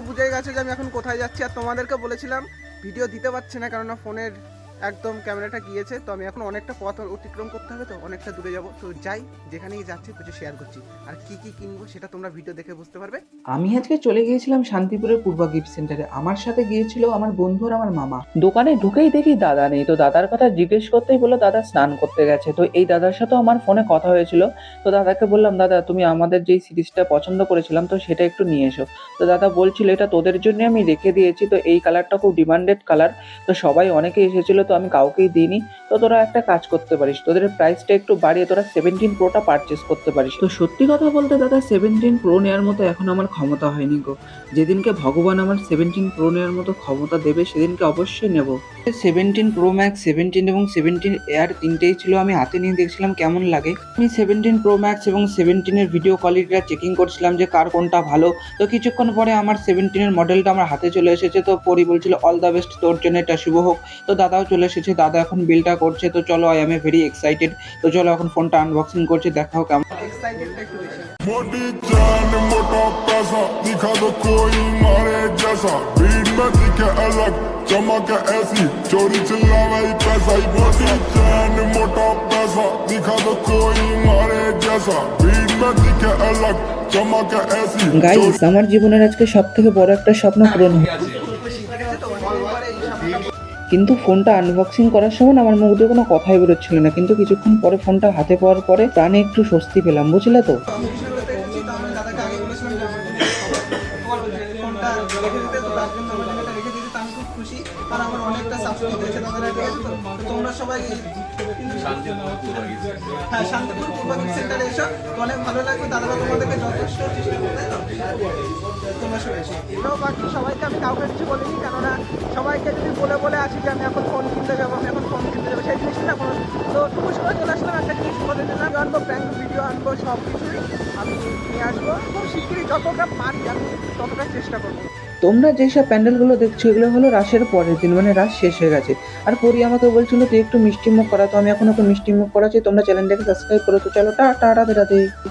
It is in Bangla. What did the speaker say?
বুঝে গেছে যে আমি এখন কোথায় যাচ্ছি। আর তোমাদেরকে বলেছিলাম ভিডিও দিতে পারছি না, কারণ ফোনের একদম ক্যামেরাটা গিয়েছে। তো আমি এখন অনেকটা পথ অতিক্রম করতে হবে, তো অনেকটা দূরে যাব। তো যাই, যেখানেই যাচ্ছি কিছু শেয়ার করছি। আর কি কি কিনবো সেটা তোমরা ভিডিও দেখে বুঝতে পারবে। আমি আজকে চলে গিয়েছিলাম শান্তিপুরের পূর্বা গিফট সেন্টারে। আমার সাথে গিয়েছিল আমার বন্ধু আর আমার মামা। দোকানে ঢুকেই দেখি দাদা নেই। তো দাদার কথা জিজ্ঞেস করতেই বললো দাদা স্নান করতে গেছে। তো এই দাদার সাথেও আমার ফোনে কথা হয়েছিল। তো দাদাকে বললাম দাদা তুমি আমাদের যেই সিরিজটা পছন্দ করেছিলাম তো সেটা একটু নিয়ে এসো। তো দাদা বলছিল এটা তোদের জন্য আমি রেখে দিয়েছি, তো এই কালারটা খুব ডিমান্ডেড কালার, তো সবাই অনেকে এসেছিল, তো আমি কাউকেই দিইনি। তো তোরা একটা কাজ করতে পারিস, তোদের প্রাইসটা একটু বাড়িয়ে তোরা 17 প্রোটা পারচেস করতে পারিস। তো সত্যি কথা বলতে দাদা 17 প্রো নেওয়ার মতো এখন আমার ক্ষমতা হয়নি গো। যেদিনকে ভগবান আমার 17 প্রো নেওয়ার মতো ক্ষমতা দেবে সেদিনকে অবশ্যই নেব। 17 প্রো ম্যাক্স, 17 এবং 17 এয়ার তিনটেই ছিল, আমি হাতে নিয়ে দেখছিলাম কেমন লাগে। আমি 17 প্রো ম্যাক্স এবং 17-এর ভিডিও কোয়ালিটিটা চেকিং করছিলাম যে কার কোনটা ভালো। তো কিছুক্ষণ পরে আমার 17-এর মডেলটা আমার হাতে চলে এসেছে। তো পরি বলছিল অল দ্য বেস্ট, তোর জন্য এটা শুভ হোক। তো দাদাও চলে এসেছে, দাদা এখন বিলটা করছে। তো চলো, I M a very excited. তো চলো এখন ফোনটা আনবক্সিং করছে, দেখাও কেমন। এক্সাইটেডটা একটু বেশি। मोटी जान मोटा पैसा दिखा दो कोई मारे जैसा भीड़ में दिखे अलग चमक ऐसी चोरी चिल्लावे पैसा ही मोटी जान मोटा पैसा दिखा दो कोई मारे जैसा भीड़ में दिखे अलग चमक ऐसी গাইস, আমার জীবনের আজকে সব থেকে বড় একটা স্বপ্ন পূরণ হয়েছে। কিন্তু ফোনটা আনবক্সিং করার সময় আমার মুখ দিয়ে কোনো কথাই বেরোচ্ছিল না, কিন্তু কিছুক্ষণ পরে ফোনটা হাতে পাওয়ার পরে প্রাণে একটু স্বস্তি পেলাম, বুঝলে তো। আমি বিষয়গুলোতে এসেছি, তো আমি দাদাকে আগে বলেছিলাম যে আমার ফোনটা রেখে দিতে, তো তার জন্য আমার এটা রেখে দিতে আমি খুব খুশি। আর আমার অনেকটা সাবস্ক্রাইব হয়েছে দাদার আগে। তো তোমরা সবাই হ্যাঁ শান্তিপুর পূর্বা গিফট সেন্টারে এসো, তো অনেক ভালো লাগবে। দাদারা তোমাদেরকে যথেষ্ট চেষ্টা করবে, তো তোমরা সবাই এসো। তো বাকি সবাইকে আমি কাউকে কিছু বলিনি, কেননা সবাইকে যদি বলে বলে আসি যে আমি এখন ফোন কিনতে যাবো, আমি এখন ফোন কিনতে যাবো, সেই জিনিসটা না কোনো। তো টুকু সময় চলে আসলাম একটা জিনিস বলে দিলাম, আনবো প্র্যাঙ্ক ভিডিও, আনবো সব কিছুই আমি নিয়ে আসবো। খুব শিগগিরই যতটা পারি আমি ততটা চেষ্টা করবো। তোমরা যেসব প্যান্ডেলগুলো দেখছো এগুলো হলো রাসের পরের দিন, মানে রাস শেষ হয়ে গেছে। আর পরি আমাকে বলছিল তুই একটু মিষ্টি মুখ করা, তো আমি এখন ওকে মিষ্টি মুখ করাচ্ছি। তোমরা চ্যানেলটাকে সাবস্ক্রাইব করো। তো চলো টাটা, রাধে রাধে।